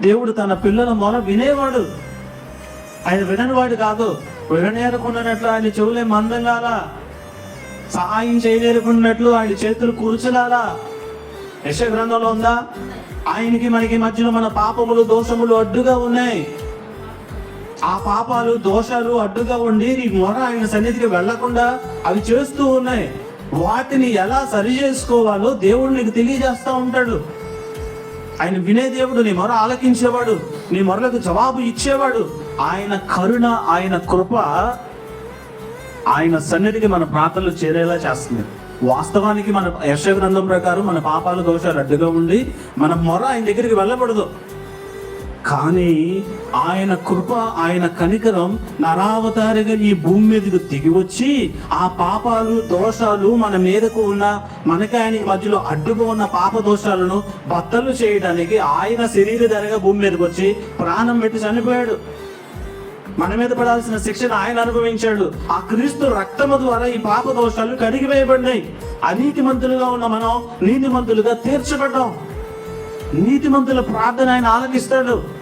దేవుడు తన పిల్లల మొర వినేవాడు. ఆయన విననివాడు కాదు. విననేరుకున్నట్లు ఆయన చెవులే మందంగాల, సహాయం చేయలేరుకున్నట్లు ఆయన చేతులు కూర్చులాలా. యెషయా గ్రంథంలో ఉందా? ఆయనకి మనకి మధ్యలో మన పాపములు దోషములు అడ్డుగా ఉన్నాయి. ఆ పాపాలు దోషాలు అడ్డుగా ఉండి నీ మొర ఆయన సన్నిధికి వెళ్లకుండా అవి చేస్తూ ఉన్నాయి. వాటిని ఎలా సరి చేసుకోవాలో దేవుడు నీకు తెలియజేస్తా ఉంటాడు. ఆయన వినే దేవుడు, నీ మొర ఆలకించేవాడు, నీ మొరలకు జవాబు ఇచ్చేవాడు. ఆయన కరుణ, ఆయన కృప ఆయన సన్నిధికి మన ప్రార్థనలు చేరేలా చేస్తుంది. వాస్తవానికి మన యెషయా గ్రంథం ప్రకారం మన పాపాలు దోషాలు అడ్డుగా ఉండి మన మొర ఆయన దగ్గరికి వెళ్ళబడదు. కానీ ఆయన కృప, ఆయన కనికరం నరావతారిగా ఈ భూమి మీదకు దిగి వచ్చి ఆ పాపాలు దోషాలు మన మీదకు ఉన్న, మనకి ఆయనకి మధ్యలో అడ్డుగా ఉన్న పాప దోషాలను బద్దలు చేయడానికి ఆయన శరీరధారిగా భూమి మీదకి వచ్చి ప్రాణం పెట్టి చనిపోయాడు. మన మీద పడాల్సిన శిక్షను ఆయన అనుభవించాడు. ఆ క్రీస్తు రక్తము ద్వారా ఈ పాప దోషాలు కడిగివేయబడినాయి. అనీతిమంతులుగా ఉన్న మనం నీతిమంతులుగా తీర్చబడ్డాం. నీతిమంతుల ప్రార్థన ఆయన ఆలకిస్తాడు.